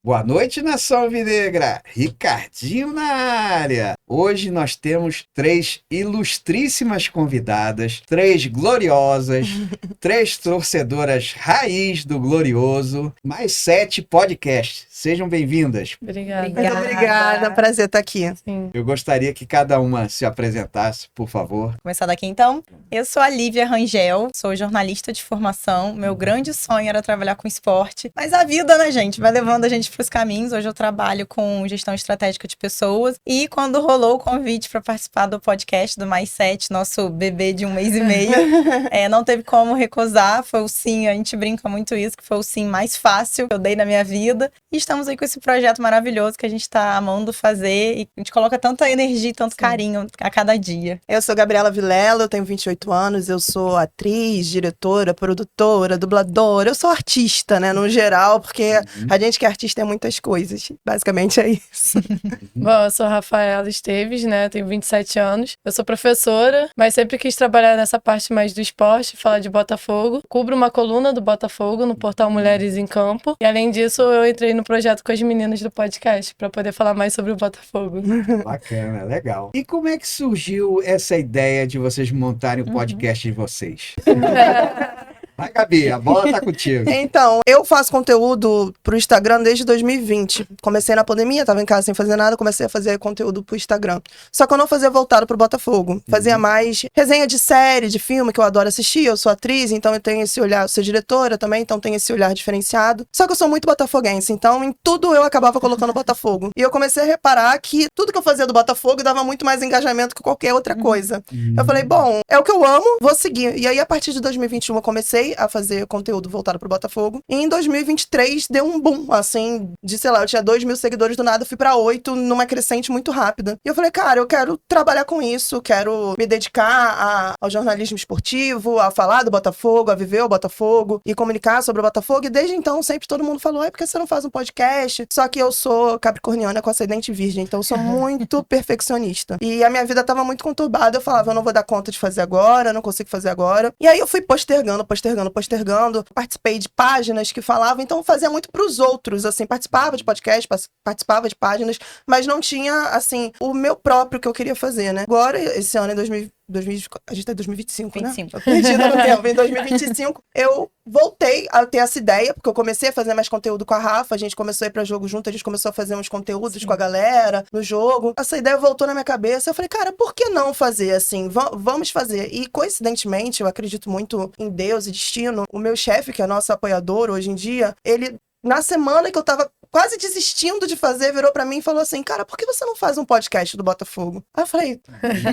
Boa noite, nação alvinegra! Ricardinho na área! Hoje nós temos 3 ilustríssimas convidadas, 3 gloriosas, 3 torcedoras raiz do glorioso, mais 7 podcasts. Sejam bem-vindas. Obrigada. Muito obrigada, prazer estar aqui. Sim. Eu gostaria que cada uma se apresentasse, por favor. Começar daqui então. Eu sou a Lívia Rangel, sou jornalista de formação. Meu grande sonho era trabalhar com esporte, mas a vida, né, gente, vai levando a gente para os caminhos. Hoje eu trabalho com gestão estratégica de pessoas e quando rolou o convite para participar do podcast do Mais 7, nosso bebê de 1 mês e meio, não teve como recusar. Foi o sim, a gente brinca muito isso, que foi o sim mais fácil que eu dei na minha vida. E estamos aí com esse projeto maravilhoso que a gente está amando fazer e a gente coloca tanta energia e tanto carinho a cada dia. Eu sou Gabriela Vilela, eu tenho 28 anos, eu sou atriz, diretora, produtora, dubladora, eu sou artista, né, no geral, porque a gente que é artista é muitas coisas, basicamente é isso. Bom, eu sou Rafaela Esteves, né? Tenho 27 anos. Eu sou professora, mas sempre quis trabalhar nessa parte mais do esporte, falar de Botafogo. Cubro uma coluna do Botafogo no portal Mulheres em Campo. E além disso, eu entrei no projeto com as meninas do podcast para poder falar mais sobre o Botafogo. Bacana, legal. E como é que surgiu essa ideia de vocês montarem o podcast de vocês? Vai, Gabi, a bola tá contigo. Então, eu faço conteúdo pro Instagram desde 2020. Comecei na pandemia, tava em casa sem fazer nada, comecei a fazer conteúdo pro Instagram. Só que eu não fazia voltado pro Botafogo. Fazia mais resenha de série, de filme, que eu adoro assistir. Eu sou atriz, então eu tenho esse olhar, eu sou diretora também, então tenho esse olhar diferenciado. Só que eu sou muito botafoguense, então em tudo eu acabava colocando Botafogo. E eu comecei a reparar que tudo que eu fazia do Botafogo dava muito mais engajamento que qualquer outra coisa. Eu falei, bom, é o que eu amo, vou seguir. E aí, a partir de 2021, eu comecei a fazer conteúdo voltado pro Botafogo. E em 2023 deu um boom, assim, de, sei lá, eu tinha 2.000 seguidores do nada, fui pra 8, numa crescente muito rápida. E eu falei, cara, eu quero trabalhar com isso, quero me dedicar ao jornalismo esportivo, a falar do Botafogo, a viver o Botafogo e comunicar sobre o Botafogo. E desde então, sempre todo mundo falou, por que você não faz um podcast? Só que eu sou capricorniana com ascendente virgem, então eu sou muito perfeccionista. E a minha vida tava muito conturbada, eu falava, eu não vou dar conta de fazer agora, eu não consigo fazer agora. E aí eu fui postergando, participei de páginas que falavam, então eu fazia muito pros outros, assim, participava de podcast, participava de páginas, mas não tinha, assim, o meu próprio que eu queria fazer, né? Agora, esse ano, em 2000, a gente tá em 2025, 25. né? Tô perdida no tempo. Em 2025, eu voltei a ter essa ideia, porque eu comecei a fazer mais conteúdo com a Rafa, a gente começou a ir pra jogo junto, a gente começou a fazer uns conteúdos com a galera no jogo. Essa ideia voltou na minha cabeça, eu falei, cara, por que não fazer assim? Vamos fazer. E, coincidentemente, eu acredito muito em Deus e destino. O meu chefe, que é nosso apoiador hoje em dia, ele, na semana que eu tava quase desistindo de fazer, virou pra mim e falou assim, cara, por que você não faz um podcast do Botafogo? Aí eu falei,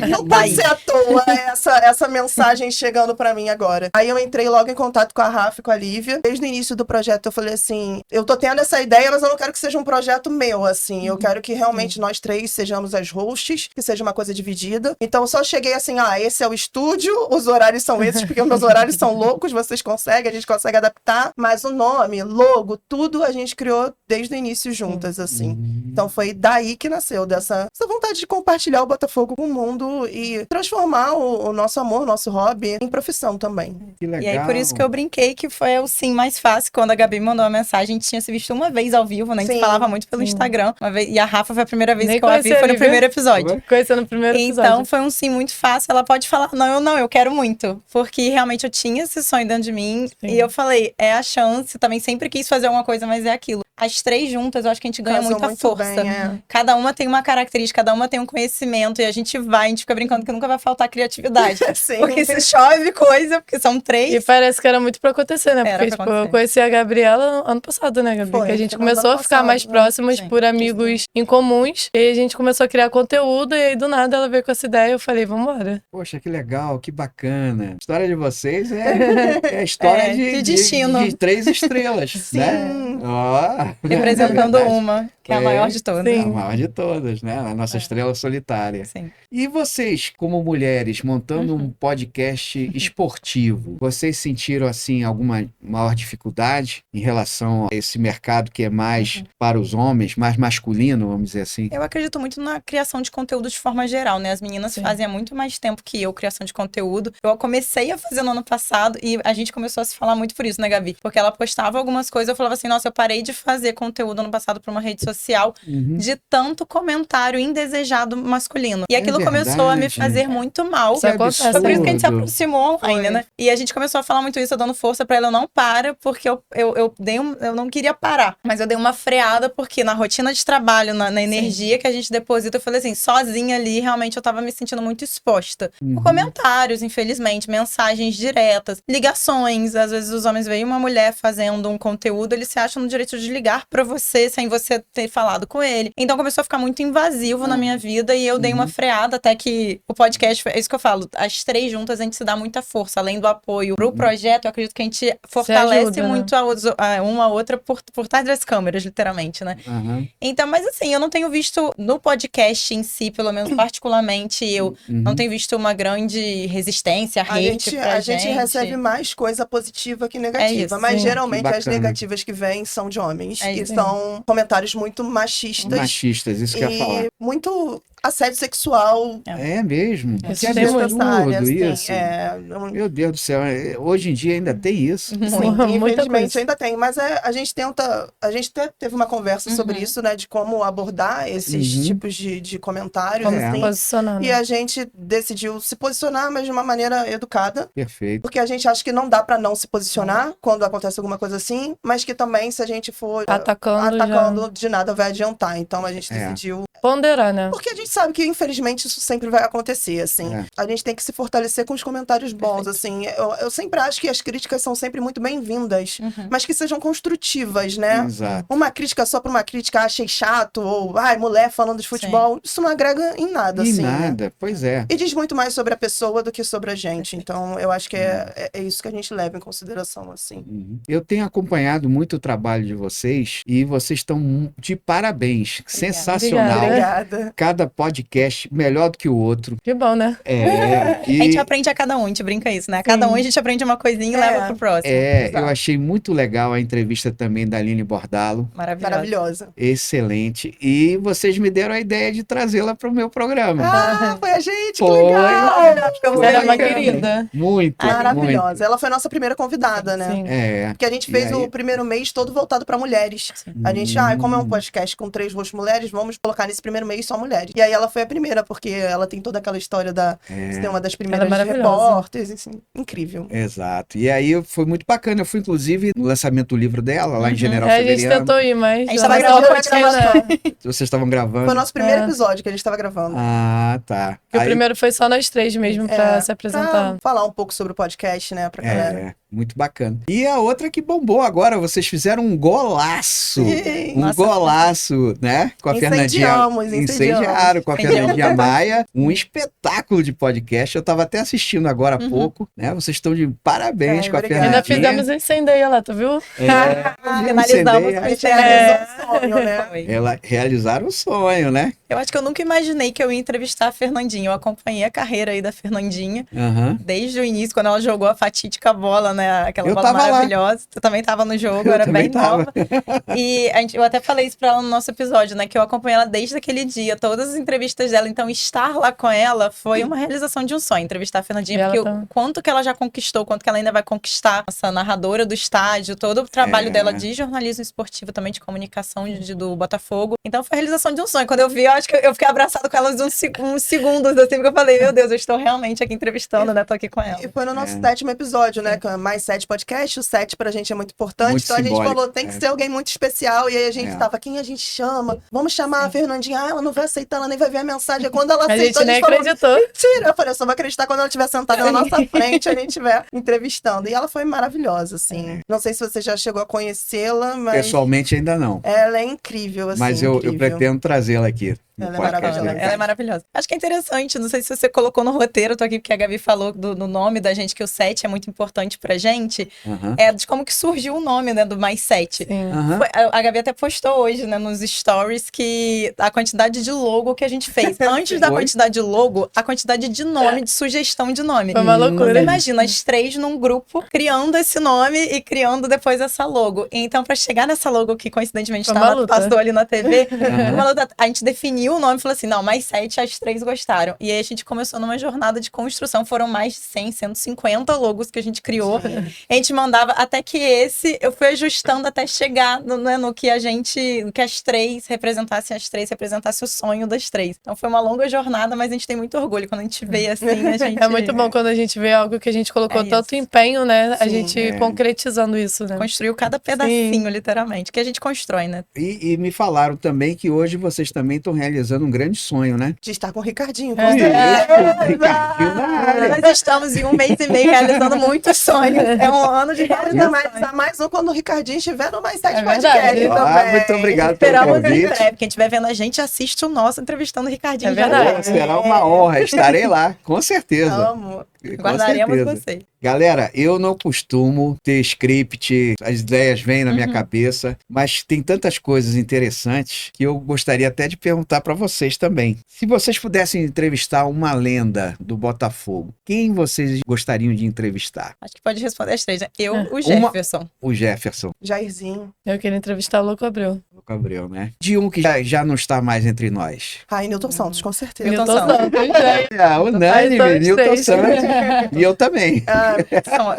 não pode ser à toa essa mensagem chegando pra mim agora. Aí eu entrei logo em contato com a Rafa e com a Lívia. Desde o início do projeto eu falei assim, eu tô tendo essa ideia, mas eu não quero que seja um projeto meu, assim. Eu quero que realmente nós 3 sejamos as hosts, que seja uma coisa dividida. Então eu só cheguei assim, esse é o estúdio, os horários são esses, porque os meus horários são loucos, vocês conseguem, a gente consegue adaptar. Mas o nome, logo, tudo a gente criou desde o início juntas, assim. Então foi daí que nasceu, dessa vontade de compartilhar o Botafogo com o mundo e transformar o nosso amor, o nosso hobby em profissão também. Que legal. E aí, por isso que eu brinquei que foi o sim mais fácil. Quando a Gabi mandou a mensagem, a gente tinha se visto uma vez ao vivo, né? A gente Sim. falava muito pelo Instagram. Uma vez, e a Rafa foi a primeira vez Nem que eu a vi, conhecia foi a no Lívia. primeiro episódio. Conhecendo no primeiro episódio. Então, foi um sim muito fácil. Ela pode falar, não, eu quero muito. Porque realmente eu tinha esse sonho dentro de mim. Sim. E eu falei, é a chance. Também sempre quis fazer alguma coisa, mas é aquilo. As 3 juntas, eu acho que a gente ganha Casou muita muito força. bem, Cada uma tem uma característica, cada uma tem um conhecimento. E a gente fica brincando que nunca vai faltar criatividade. Sim. Porque se chove coisa, porque são 3. E parece que era muito pra acontecer, né? Era Porque, pra tipo, acontecer. eu conheci a Gabriela ano passado, né, Gabi? Foi, Que a gente foi no começou ano a ficar mais passado, próximas Sim. por amigos em comuns. E aí a gente começou a criar conteúdo. E aí, do nada, ela veio com essa ideia. Eu falei, vambora. Poxa, que legal, que bacana. A história de vocês é a história de destino. de 3 estrelas, né? Ó, Representando é verdade. uma. Que é a maior de todas. Sim. A maior de todas, né? A nossa estrela solitária. Sim. E vocês, como mulheres, montando um podcast esportivo, vocês sentiram, assim, alguma maior dificuldade em relação a esse mercado que é mais para os homens, mais masculino, vamos dizer assim? Eu acredito muito na criação de conteúdo de forma geral, né? As meninas Sim. fazem há muito mais tempo que eu, criação de conteúdo. Eu comecei a fazer no ano passado e a gente começou a se falar muito por isso, né, Gabi? Porque ela postava algumas coisas, eu falava assim, nossa, eu parei de fazer conteúdo ano passado para uma rede social de tanto comentário indesejado masculino. E aquilo começou a me verdade. fazer muito mal. Isso acontece. Foi por isso que a gente se absurdo. aproximou online, Foi. né? E a gente começou a falar muito isso, eu dando força pra ela, eu não para, porque eu não queria parar. Mas eu dei uma freada, porque na rotina de trabalho, na energia que a gente deposita, eu falei assim, sozinha ali, realmente eu tava me sentindo muito exposta. Por comentários, infelizmente, mensagens diretas, ligações. Às vezes os homens veem uma mulher fazendo um conteúdo, eles se acham no direito de ligar pra você, sem você ter falado com ele. Então começou a ficar muito invasivo na minha vida, e eu dei uma freada, até que o podcast, é isso que eu falo, as três juntas a gente se dá muita força, além do apoio pro projeto, eu acredito que a gente fortalece ajuda, né? muito uma a outra por trás das câmeras, literalmente, né? Aham. Então, mas assim, eu não tenho visto no podcast em si, pelo menos particularmente, eu não tenho visto uma grande resistência, hate pra A gente recebe mais coisa positiva que negativa, isso, mas sim. geralmente Que as bacana. negativas que vêm são de homens, É e isso. são comentários muito machistas Machistas, isso que eu ia falar. e muito assédio sexual. É mesmo? Isso Que tem muito. absurdo assim, isso. não- Meu Deus do céu, hoje em dia ainda tem isso. Sim, Muita infelizmente coisa. ainda tem, mas a gente até teve uma conversa sobre isso, né, de como abordar esses tipos de comentários, Como É. se assim, posicionar, e né? a gente decidiu se posicionar, mas de uma maneira educada, Perfeito. porque a gente acha que não dá pra não se posicionar quando acontece alguma coisa assim, mas que também se a gente for Atacando, de nada vai adiantar, então a gente É. decidiu, ponderar, né? porque a gente sabe que infelizmente isso sempre vai acontecer, assim, É. a gente tem que se fortalecer com os comentários bons, assim, eu sempre acho que as críticas são sempre muito bem-vindas, mas que sejam construtivas, né? Exato. Uma crítica só por uma crítica, achei chato, ou, ai, mulher falando de futebol, isso não agrega em nada, E assim, né? nada, pois é. E diz muito mais sobre a pessoa do que sobre a gente. Então, eu acho que é isso que a gente leva em consideração, assim. Eu tenho acompanhado muito o trabalho de vocês e vocês estão de parabéns. Sensacional. Obrigada. Cada podcast melhor do que o outro. Que bom, né? É, A gente aprende a cada um, a gente brinca isso, né? A cada um a gente aprende uma coisinha e leva pro próximo. eu achei muito legal a entrevista também da Aline Bordalo. Maravilhosa. Excelente. E vocês me deram a ideia de trazê-la para o meu programa. Ah, foi a gente, que Foi. legal! Ficamos Ela é uma felizes. querida. Muito, Maravilhosa. muito. Ela foi a nossa primeira convidada, né? Sim. É. Porque a gente E fez aí? o primeiro mês todo voltado pra mulheres. A gente, como é um podcast com 3 rostos mulheres, vamos colocar nesse primeiro mês só mulheres. E aí ela foi a primeira, porque ela tem toda aquela história de ser uma das primeiras maravilhosa. repórteres, assim, incrível. Exato. E aí foi muito bacana. Eu fui, inclusive, no lançamento do livro dela, lá em General É, a gente Severiano. tentou ir, mas... A gente tava mas gravando ela a foi né? gravação. Vocês estavam gravando. Foi o nosso primeiro É. episódio que a gente tava gravando. Ah, tá. Que o Aí- primeiro foi só nós três mesmo pra se apresentar. Pra falar um pouco sobre o podcast, né, pra galera. É, muito bacana. E a outra que bombou agora, vocês fizeram um golaço. Sim. Um Nossa. golaço, né? Com a Fernandinha. Incendiamos. Incendiaram com a Incendiamos. Fernandinha Maia. Um espetáculo de podcast. Eu tava até assistindo agora há pouco, né? Vocês estão de parabéns Ai, com a obrigada. Ainda Fernandinha. fizemos incendeia lá, tu viu? Finalizamos Incendeia. com A gente isso. realizou um sonho, né? Foi. Ela realizaram o sonho, né? Eu acho que eu nunca imaginei que eu ia entrevistar a Fernandinha. Eu acompanhei a carreira aí da Fernandinha Aham. desde o início, quando ela jogou a fatídica bola, né? Aquela Eu bola tava lá. maravilhosa. Tu também tava no jogo, Eu era também bem tava. nova. E eu até falei isso pra ela no nosso episódio, né? Que eu acompanhei ela desde aquele dia, todas as entrevistas dela. Então, estar lá com ela foi uma realização de um sonho, entrevistar a Fernandinha, E ela porque tá- o quanto que ela já conquistou, quanto que ela ainda vai conquistar, essa narradora do estádio, todo o trabalho É. dela de jornalismo esportivo, também de comunicação do Botafogo. Então, foi a realização de um sonho. Quando eu vi, eu acho que eu fiquei abraçada com ela uns segundos, assim, porque eu falei, meu Deus, eu estou realmente aqui entrevistando, né? Tô aqui com ela. E foi no nosso 7º episódio, né? Com mais 7 podcasts. O 7 pra gente é muito importante. Muito então a gente simbólico, falou, tem que ser alguém muito especial. E aí a gente É. tava, quem a gente chama? Vamos chamar a Fernandinha. Ah, ela não vai aceitar, ela nem vai ver a mensagem. Aí quando ela A aceitou, gente nem falou, acreditou. mentira. Eu falei, eu só vou acreditar quando ela estiver sentada na nossa frente, a gente estiver entrevistando. E ela foi maravilhosa, assim. Não sei se você já chegou a conhecê-la, mas Pessoalmente ainda não. ela é incrível, assim. Mas eu incrível. pretendo trazê-la aqui. no Ela é podcast maravilhosa. Vericast. Ela é maravilhosa. Acho que é interessante, não sei se você colocou no roteiro, eu tô aqui porque a Gabi falou no nome da gente, que o 7 é muito importante pra gente, Aham. é de como que surgiu o nome, né, do Mais 7. Sim. Aham. A Gabi até postou hoje, né, nos stories, que a quantidade de logo que a gente fez. Antes da Oi? quantidade de logo, a quantidade de nome, de sugestão de nome. Foi uma Você loucura. imagina, as três num grupo, criando esse nome e criando depois essa logo. Então, pra chegar nessa logo que coincidentemente Foi uma luta. passou ali na TV, Aham. uma luta. A gente definiu o nome e falou assim: não, Mais 7, as três gostaram. E aí a gente começou numa jornada de construção. Foram mais de 100, 150 logos que a gente criou. A gente mandava até que eu fui ajustando até chegar no que no que as três representassem o sonho das três. Então foi uma longa jornada, mas a gente tem muito orgulho quando a gente vê assim, a gente É muito bom quando a gente vê algo que a gente colocou É tanto isso. empenho, né? A Sim. gente É. concretizando isso, né? construiu cada pedacinho, literalmente, que a gente constrói, né? E me falaram também que hoje vocês também estão realizando um grande sonho, né? De estar com o Ricardinho. com É. certeza. Ricardinho na área. Nós estamos em 1 mês e meio realizando muitos sonhos. É um ano de Ainda realização. mais, mais um quando o Ricardinho estiver no Mais 7 É podcast verdade. também. Muito obrigado pelo Esperamos em convite. breve. Quem estiver vendo a gente, assiste o nosso entrevistando o Ricardinho. É já verdade. Pô, será uma honra, estarei lá, com certeza. Amo. Com Guardaremos certeza. você. Galera, eu não costumo ter script, as ideias vêm na minha cabeça, mas tem tantas coisas interessantes que eu gostaria até de perguntar para vocês também. Se vocês pudessem entrevistar uma lenda do Botafogo, quem vocês gostariam de entrevistar? Acho que pode responder as três, né? Eu, o Uma- Jefferson. O Jefferson, Jairzinho. Eu queria entrevistar o Louco Abreu. o Gabriel, né? De um que já não está mais entre nós. Ai, Newton Santos, com certeza. Newton Newton Santos. Santos, né? É, unânime, Aí são os Newton três. Santos. E eu também. Ah,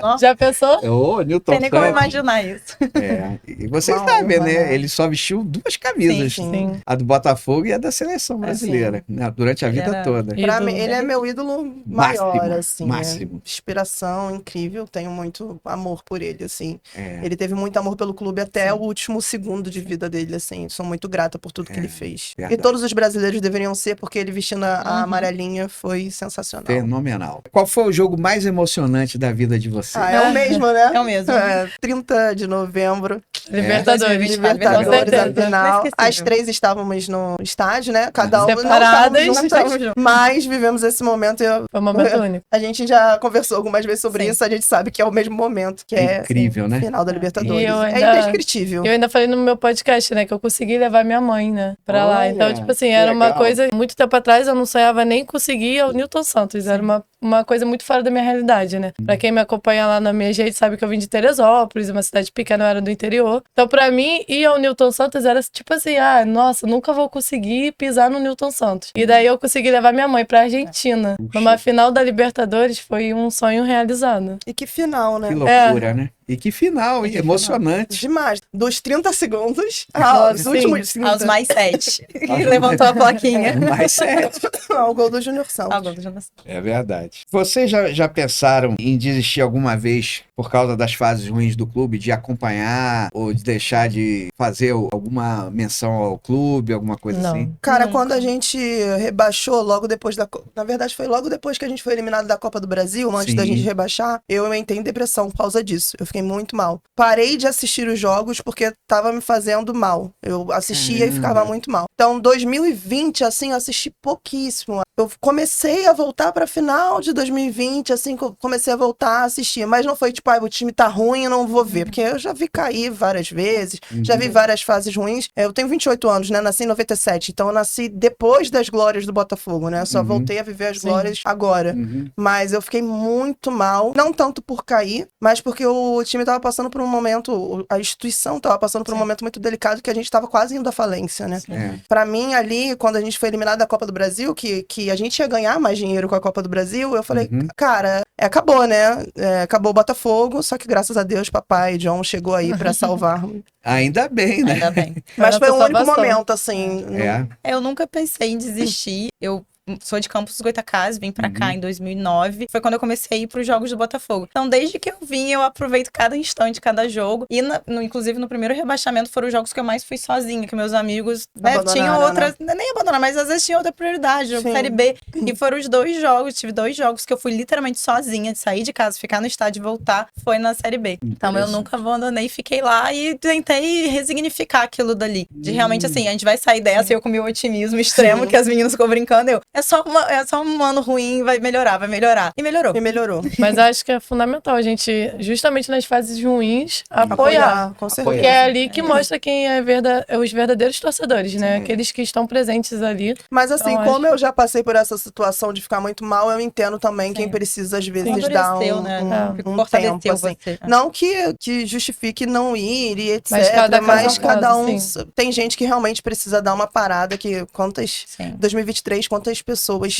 Nossa, Já pensou? Ô, Newton não tem nem como Santos. imaginar isso. É, e vocês Uma sabem, honra, né? né? Ele só vestiu duas camisas. Sim, Sim. A do Botafogo e a da seleção brasileira, né? Durante a Ele vida era- toda. pra Ídolo. mim, ele é meu ídolo Máximo, maior, assim. máximo. Né? Inspiração incrível, tenho muito amor por ele, assim. É, Ele teve muito amor pelo clube até o último segundo de vida dele, assim. Sou muito grata por tudo que ele fez. verdade. E todos os brasileiros deveriam ser, porque ele vestindo a amarelinha foi sensacional. fenomenal. Qual foi o jogo mais emocionante da vida de vocês? Ah, é o mesmo, né? É o mesmo. 30 de novembro, Libertadores. Libertadores, Com a certeza. final. Inesquecível. As três estávamos no estádio, né? Cada um não Separadas, estávamos estávamos juntas, juntas. mas vivemos esse momento. Foi um momento único. A gente já conversou algumas vezes sobre Sim. isso, a gente sabe que é o mesmo momento, que é Incrível, né? final da Libertadores. E eu É ainda- indescritível. Eu ainda falei no meu podcast, né, que eu consegui levar minha mãe, né, pra lá. Olha, Então, tipo assim, que era uma legal. coisa, muito tempo atrás eu não sonhava nem conseguir o Newton Santos. Era uma coisa muito fora da minha realidade, né? Pra quem me acompanha lá na minha gente sabe que eu vim de Teresópolis, uma cidade pequena, eu era do interior. Então, pra mim, ir ao Newton Santos era tipo assim, ah, nossa, nunca vou conseguir pisar no Newton Santos. E daí eu consegui levar minha mãe pra Argentina. Numa final da Libertadores, foi um sonho realizado. E que final, né? Que loucura, né? E que final, hein? Emocionante. Demais. Dos 30 segundos Ah, aos sim. últimos 30. Aos mais 7. Que levantou a plaquinha. Mas é, Ao gol do Júnior Santos. Ah, gol do Jonas. é verdade. Vocês já pensaram em desistir alguma vez por causa das fases ruins do clube, de acompanhar ou de deixar de fazer alguma menção ao clube, alguma coisa Não. assim? Cara, Nunca. quando a gente rebaixou logo depois da... Na verdade, foi logo depois que a gente foi eliminado da Copa do Brasil, antes Sim. da gente rebaixar, eu entrei em depressão por causa disso. Eu fiquei muito mal. Parei de assistir os jogos porque tava me fazendo mal. Eu assistia e ficava Caramba. muito mal. Então, 2020, assim, eu assisti pouquíssimo. Eu comecei a voltar pra final de 2020, assim, que eu comecei a voltar a assistir. Mas não foi tipo, o time tá ruim, eu não vou ver. Porque eu já vi cair várias vezes, já vi várias fases ruins. Eu tenho 28 anos, né? Nasci em 97. Então eu nasci depois das glórias do Botafogo, né? Eu só voltei a viver as Sim. glórias agora. Uhum. Mas eu fiquei muito mal. Não tanto por cair, mas porque o time tava passando por um momento, a instituição tava passando por um momento muito delicado que a gente tava quase indo à falência, né? É. Pra mim, ali, quando a gente foi eliminado da Copa do Brasil, que a gente ia ganhar mais dinheiro com a Copa do Brasil, eu falei, Uhum. cara, acabou, né? Acabou o Botafogo, só que graças a Deus, papai John chegou aí pra salvar. Ainda bem, né? Ainda bem. Mas foi o único salvação. momento, assim. É. Eu nunca pensei em desistir. Eu sou de Campos dos Goytacazes, vim pra cá em 2009. Foi quando eu comecei a ir pros jogos do Botafogo. Então, desde que eu vim, eu aproveito cada instante, cada jogo. E, inclusive, no primeiro rebaixamento, foram os jogos que eu mais fui sozinha, que meus amigos tinham outra... Nem abandonar, mas às vezes tinham outra prioridade, jogo Série B. E foram os 2 jogos, tive 2 jogos que eu fui literalmente sozinha, de sair de casa, ficar no estádio e voltar, foi na Série B. Então, eu nunca abandonei, fiquei lá e tentei resignificar aquilo dali. De realmente, assim, a gente vai sair dessa e eu com meu otimismo extremo, que as meninas ficam brincando, é só um ano ruim, vai melhorar. E melhorou. Mas acho que é fundamental a gente, justamente nas fases ruins, apoiar. Com certeza. Porque é ali que mostra quem é os verdadeiros torcedores, né? Aqueles que estão presentes ali. Mas assim, Então, como eu já passei por essa situação de ficar muito mal, eu entendo também quem precisa, às vezes, dar um tempo, assim. Não que justifique não ir e etc. Mas cada um... Tem gente que realmente precisa dar uma parada, que 2023, quantas pessoas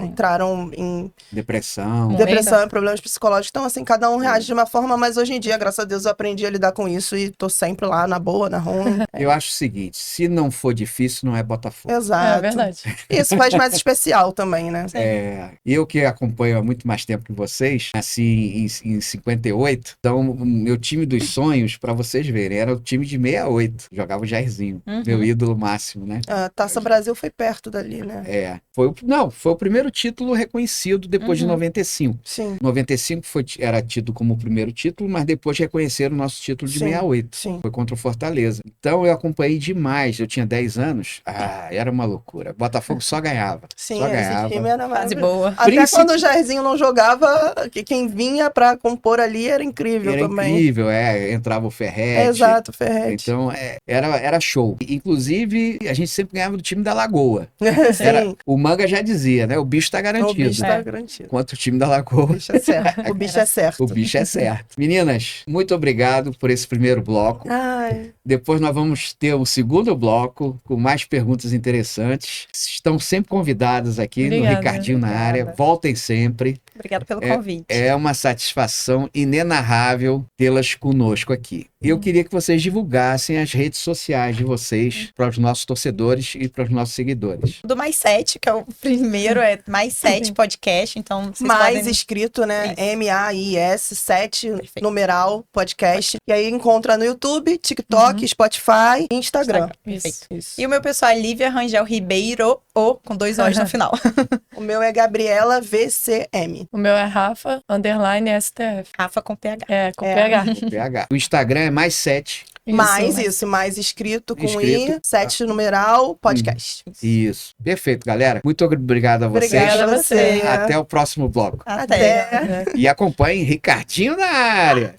entraram em depressão e problemas psicológicos. Então, assim, cada um reage de uma forma, mas hoje em dia, graças a Deus, eu aprendi a lidar com isso e tô sempre lá, na boa, na ruim. Eu acho o seguinte, se não for difícil, não é Botafogo. Exato. É verdade. Isso faz mais especial também, né? Eu que acompanho há muito mais tempo que vocês, nasci em 58, então meu time dos sonhos, pra vocês verem, era o time de 68, jogava o Jairzinho, meu ídolo máximo, né? A Taça Brasil foi perto dali, né? Foi o primeiro título reconhecido depois de 95. Sim. 95 era tido como o primeiro título, mas depois reconheceram o nosso título de 68. Sim. Foi contra o Fortaleza. Então eu acompanhei demais. Eu tinha 10 anos. Era uma loucura. Botafogo só ganhava. Sim, só esse ganhava. time era Fase boa. Até quando o Jairzinho não jogava, quem vinha pra compor ali era incrível também. Era incrível, entrava o Ferretti. Exato, o Ferretti. Então, era show. Inclusive, a gente sempre ganhava do time da Lagoa. Sim. O Manga já dizia, né? O bicho tá garantido. O bicho tá garantido. Contra o time da Lagoa. O bicho é certo. O bicho é certo. O bicho é certo. Meninas, muito obrigado por esse primeiro bloco. Depois nós vamos ter o segundo bloco com mais perguntas interessantes. Estão sempre convidadas aqui no Ricardinho na área. Voltem sempre. Obrigada pelo convite. É uma satisfação inenarrável tê-las conosco aqui. Eu queria que vocês divulgassem as redes sociais de vocês para os nossos torcedores e para os nossos seguidores. Do Mais 7, que é o primeiro, é Mais 7 Podcast, então vocês podem... escrito, né? MAIS 7, numeral, podcast. E aí encontra no YouTube, TikTok, Spotify e Instagram. Perfeito. Isso. E o meu pessoal é Lívia Rangel Ribeiro, com 2 O's no final. O meu é Gabriela VCM. O meu é Rafa, _STF. Rafa com PH. Com PH. Com PH. O Instagram é Mais 7. Mais escrito com I, 7 numeral, podcast. Isso. Perfeito, galera. Muito obrigado a vocês. Obrigada a você. Até o próximo bloco. Até. E acompanhem Ricardinho na área.